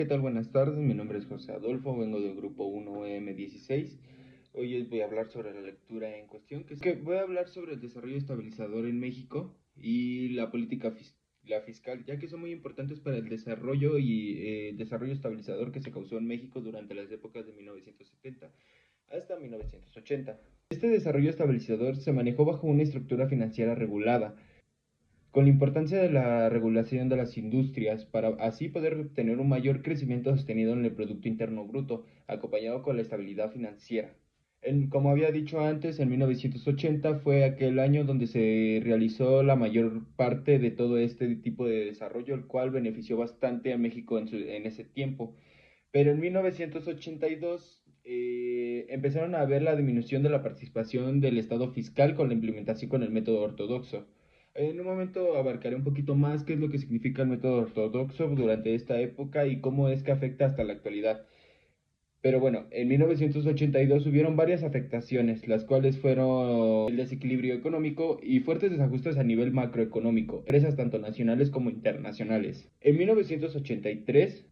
¿Qué tal? Buenas tardes, mi nombre es José Adolfo, vengo del grupo 1M16. Hoy les voy a hablar sobre la lectura en cuestión, que voy a hablar sobre el desarrollo estabilizador en México y la política la fiscal, ya que son muy importantes para el desarrollo y desarrollo estabilizador que se causó en México durante las épocas de 1970 hasta 1980. Este desarrollo estabilizador se manejó bajo una estructura financiera regulada, con la importancia de la regulación de las industrias para así poder obtener un mayor crecimiento sostenido en el Producto Interno Bruto, acompañado con la estabilidad financiera. Como había dicho antes, en 1980 fue aquel año donde se realizó la mayor parte de todo este tipo de desarrollo, el cual benefició bastante a México en ese tiempo. Pero en 1982 empezaron a ver la disminución de la participación del Estado fiscal con la implementación con el método ortodoxo. En un momento abarcaré un poquito más qué es lo que significa el método ortodoxo durante esta época y cómo es que afecta hasta la actualidad. Pero bueno, en 1982 hubieron varias afectaciones, las cuales fueron el desequilibrio económico y fuertes desajustes a nivel macroeconómico, empresas tanto nacionales como internacionales. En 1983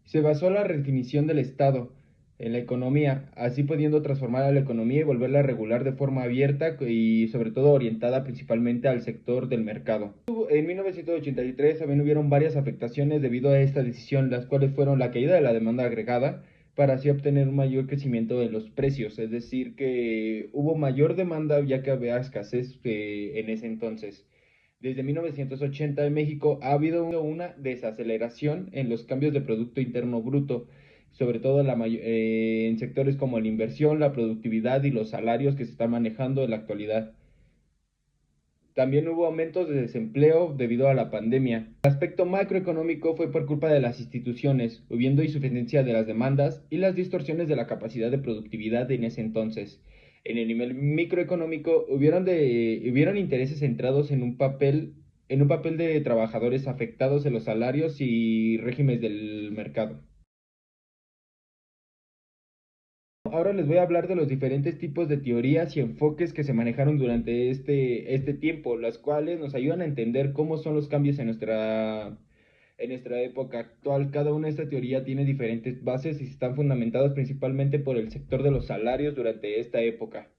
se basó la redefinición del Estado en la economía, así pudiendo transformar a la economía y volverla a regular de forma abierta y sobre todo orientada principalmente al sector del mercado. En 1983 también hubieron varias afectaciones debido a esta decisión, las cuales fueron la caída de la demanda agregada para así obtener un mayor crecimiento de los precios, es decir, que hubo mayor demanda ya que había escasez en ese entonces. Desde 1980 en México ha habido una desaceleración en los cambios de Producto Interno Bruto, sobre todo en sectores como la inversión, la productividad y los salarios que se están manejando en la actualidad. También hubo aumentos de desempleo debido a la pandemia. El aspecto macroeconómico fue por culpa de las instituciones, hubiendo insuficiencia de las demandas y las distorsiones de la capacidad de productividad en ese entonces. En el nivel microeconómico hubieron intereses centrados en un papel de trabajadores afectados en los salarios y regímenes del mercado. Ahora les voy a hablar de los diferentes tipos de teorías y enfoques que se manejaron durante este tiempo, las cuales nos ayudan a entender cómo son los cambios en nuestra época actual. Cada una de estas teorías tiene diferentes bases y están fundamentadas principalmente por el sector de los salarios durante esta época.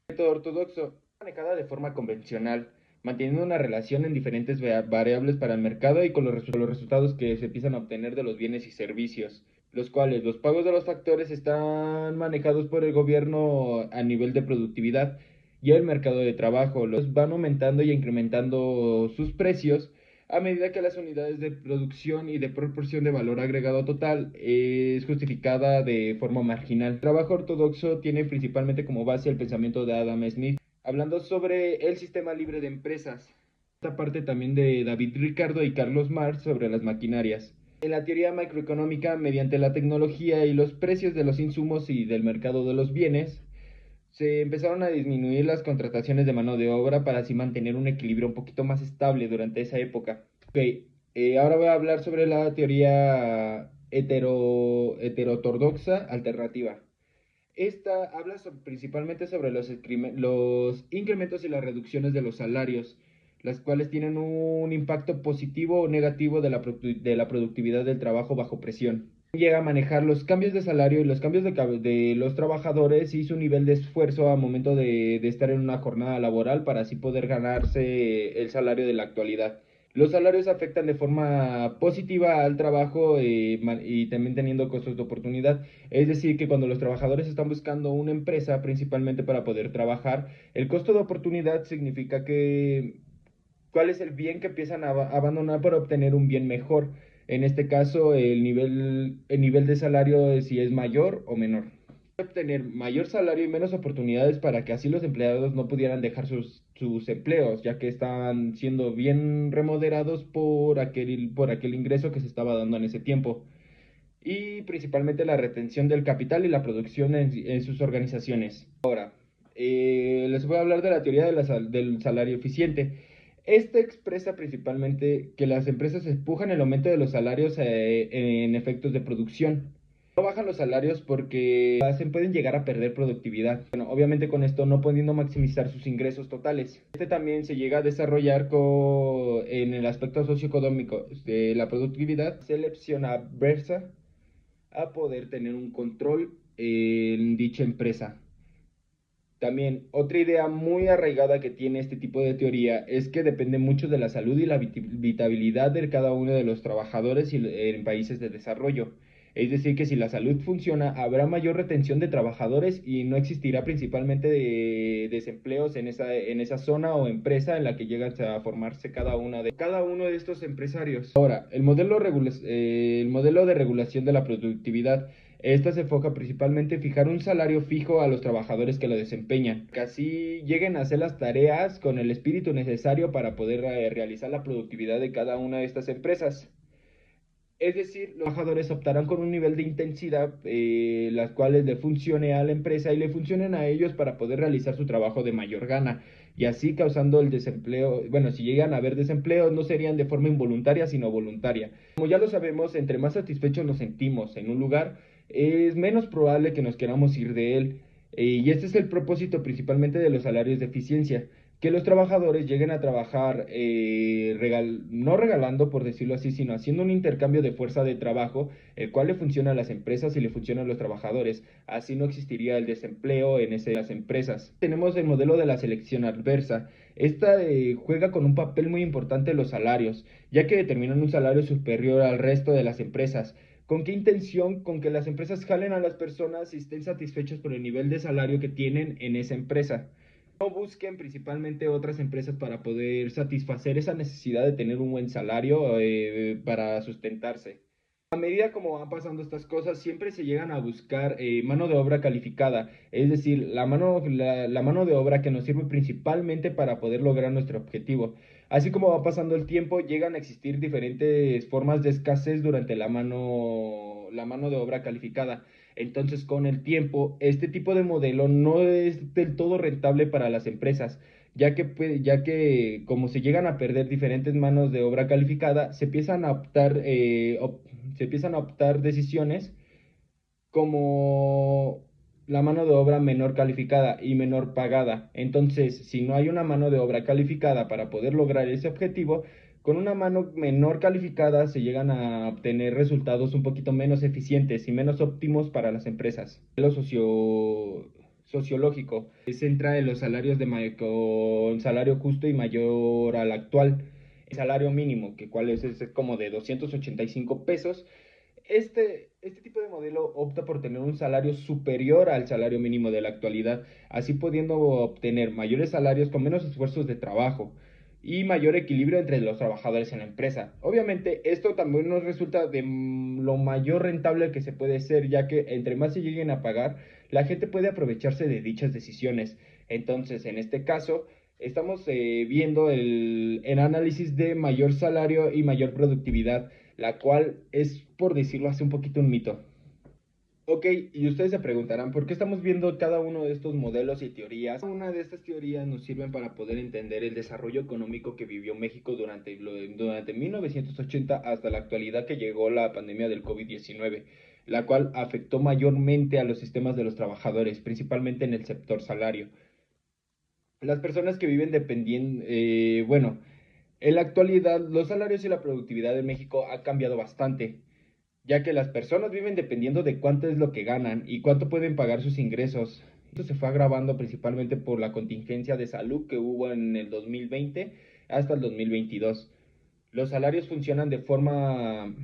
El método ortodoxo, manejada de forma convencional, manteniendo una relación en diferentes variables para el mercado y con los resultados que se empiezan a obtener de los bienes y servicios, los cuales los pagos de los factores están manejados por el gobierno a nivel de productividad y el mercado de trabajo. Los van aumentando y incrementando sus precios a medida que las unidades de producción y de proporción de valor agregado total es justificada de forma marginal. El trabajo ortodoxo tiene principalmente como base el pensamiento de Adam Smith, hablando sobre el sistema libre de empresas. Esta parte también de David Ricardo y Carlos Marx sobre las maquinarias. En la teoría macroeconómica, mediante la tecnología y los precios de los insumos y del mercado de los bienes, se empezaron a disminuir las contrataciones de mano de obra para así mantener un equilibrio un poquito más estable durante esa época. Ok, ahora voy a hablar sobre la teoría heterotordoxa alternativa. Esta habla principalmente sobre los incrementos y las reducciones de los salarios, las cuales tienen un impacto positivo o negativo de la productividad del trabajo bajo presión. Llega a manejar los cambios de salario y los cambios de los trabajadores y su nivel de esfuerzo a momento de estar en una jornada laboral para así poder ganarse el salario de la actualidad. Los salarios afectan de forma positiva al trabajo y también teniendo costos de oportunidad. Es decir, que cuando los trabajadores están buscando una empresa principalmente para poder trabajar, el costo de oportunidad significa que cuál es el bien que empiezan a abandonar para obtener un bien mejor. En este caso, el nivel de salario si es mayor o menor. Obtener mayor salario y menos oportunidades para que así los empleados no pudieran dejar sus empleos, ya que estaban siendo bien remoderados por aquel ingreso que se estaba dando en ese tiempo. Y principalmente la retención del capital y la producción en sus organizaciones. Ahora, les voy a hablar de la teoría del salario eficiente. Esta expresa principalmente que las empresas empujan el aumento de los salarios en efectos de producción. No bajan los salarios porque se pueden llegar a perder productividad. Bueno, obviamente con esto no pudiendo maximizar sus ingresos totales. Este también se llega a desarrollar en el aspecto socioeconómico de la productividad, selección adversa a poder tener un control en dicha empresa. También otra idea muy arraigada que tiene este tipo de teoría es que depende mucho de la salud y la vitabilidad de cada uno de los trabajadores en países de desarrollo. Es decir, que si la salud funciona, habrá mayor retención de trabajadores y no existirá principalmente desempleos en esa zona o empresa en la que llegan a formarse cada uno de estos empresarios. Ahora, el modelo de regulación de la productividad. Esta se enfoca principalmente en fijar un salario fijo a los trabajadores que lo desempeñan, que así lleguen a hacer las tareas con el espíritu necesario para poder realizar la productividad de cada una de estas empresas. Es decir, los trabajadores optarán con un nivel de intensidad las cuales le funcione a la empresa y le funcionen a ellos para poder realizar su trabajo de mayor gana y así causando el desempleo. Bueno, si llegan a haber desempleo no serían de forma involuntaria sino voluntaria. Como ya lo sabemos, entre más satisfechos nos sentimos en un lugar, es menos probable que nos queramos ir de él. Y este es el propósito principalmente de los salarios de eficiencia, que los trabajadores lleguen a trabajar no regalando, por decirlo así, sino haciendo un intercambio de fuerza de trabajo, el cual le funciona a las empresas y le funciona a los trabajadores. Así no existiría el desempleo en las empresas. Tenemos el modelo de la selección adversa. Esta juega con un papel muy importante en los salarios, ya que determinan un salario superior al resto de las empresas. ¿Con qué intención? Con que las empresas jalen a las personas y estén satisfechos por el nivel de salario que tienen en esa empresa. No busquen principalmente otras empresas para poder satisfacer esa necesidad de tener un buen salario para sustentarse. A medida como van pasando estas cosas, siempre se llegan a buscar mano de obra calificada, es decir, la mano de obra que nos sirve principalmente para poder lograr nuestro objetivo. Así como va pasando el tiempo, llegan a existir diferentes formas de escasez durante la mano de obra calificada. Entonces, con el tiempo, este tipo de modelo no es del todo rentable para las empresas, ya que como se llegan a perder diferentes manos de obra calificada, se empiezan a optar decisiones como la mano de obra menor calificada y menor pagada. Entonces, si no hay una mano de obra calificada para poder lograr ese objetivo, con una mano menor calificada se llegan a obtener resultados un poquito menos eficientes y menos óptimos para las empresas. Lo sociológico se centra en los salarios con salario justo y mayor al actual. El salario mínimo, que cuál es como de 285 pesos. Este tipo de modelo opta por tener un salario superior al salario mínimo de la actualidad, así pudiendo obtener mayores salarios con menos esfuerzos de trabajo y mayor equilibrio entre los trabajadores en la empresa. Obviamente, esto también nos resulta de lo mayor rentable que se puede ser, ya que entre más se lleguen a pagar, la gente puede aprovecharse de dichas decisiones. Entonces, en este caso, estamos viendo el análisis de mayor salario y mayor productividad, la cual es, por decirlo así, un poquito un mito. Ok, y ustedes se preguntarán, ¿por qué estamos viendo cada uno de estos modelos y teorías? Una de estas teorías nos sirven para poder entender el desarrollo económico que vivió México durante 1980 hasta la actualidad que llegó la pandemia del COVID-19, la cual afectó mayormente a los sistemas de los trabajadores, principalmente en el sector salario. Las personas que viven dependiendo, bueno, en la actualidad los salarios y la productividad en México ha cambiado bastante, ya que las personas viven dependiendo de cuánto es lo que ganan y cuánto pueden pagar sus ingresos. Esto se fue agravando principalmente por la contingencia de salud que hubo en el 2020 hasta el 2022. Los salarios funcionan de forma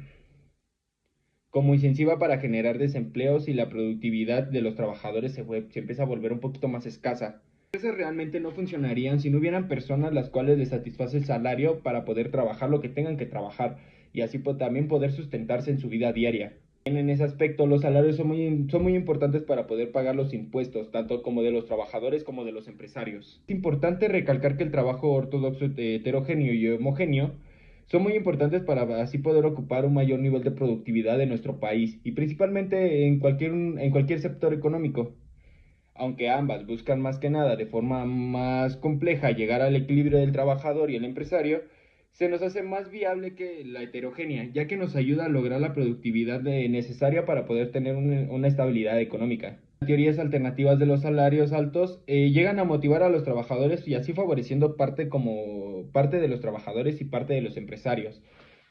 como incentivo para generar desempleos y la productividad de los trabajadores se empieza a volver un poquito más escasa. Las empresas realmente no funcionarían si no hubieran personas las cuales les satisface el salario para poder trabajar lo que tengan que trabajar y así también poder sustentarse en su vida diaria. En ese aspecto, los salarios son muy importantes para poder pagar los impuestos, tanto como de los trabajadores como de los empresarios. Es importante recalcar que el trabajo ortodoxo, heterogéneo y homogéneo son muy importantes para así poder ocupar un mayor nivel de productividad en nuestro país y principalmente en cualquier sector económico. Aunque ambas buscan más que nada de forma más compleja llegar al equilibrio del trabajador y el empresario, se nos hace más viable que la heterogénea, ya que nos ayuda a lograr la productividad necesaria para poder tener una estabilidad económica. Teorías alternativas de los salarios altos llegan a motivar a los trabajadores y así favoreciendo parte de los trabajadores y parte de los empresarios.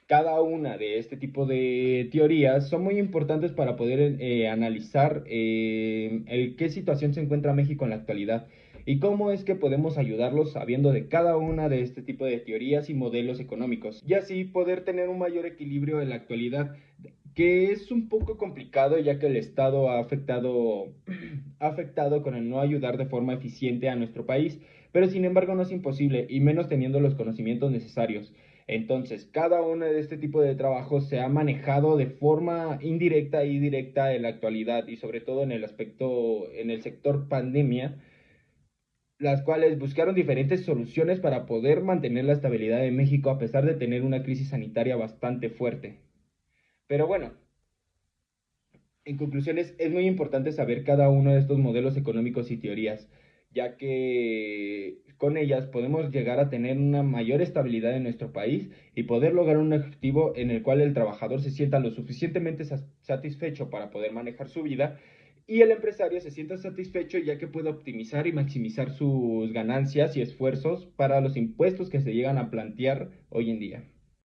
Cada una de este tipo de teorías son muy importantes para poder analizar qué situación se encuentra México en la actualidad y cómo es que podemos ayudarlos sabiendo de cada una de este tipo de teorías y modelos económicos y así poder tener un mayor equilibrio en la actualidad, que es un poco complicado ya que el Estado ha afectado con el no ayudar de forma eficiente a nuestro país, pero sin embargo no es imposible y menos teniendo los conocimientos necesarios. Entonces, cada uno de este tipo de trabajos se ha manejado de forma indirecta y directa en la actualidad y sobre todo en el sector pandemia, las cuales buscaron diferentes soluciones para poder mantener la estabilidad de México a pesar de tener una crisis sanitaria bastante fuerte. Pero bueno, en conclusiones, es muy importante saber cada uno de estos modelos económicos y teorías, ya que con ellas podemos llegar a tener una mayor estabilidad en nuestro país y poder lograr un objetivo en el cual el trabajador se sienta lo suficientemente satisfecho para poder manejar su vida y el empresario se sienta satisfecho ya que puede optimizar y maximizar sus ganancias y esfuerzos para los impuestos que se llegan a plantear hoy en día.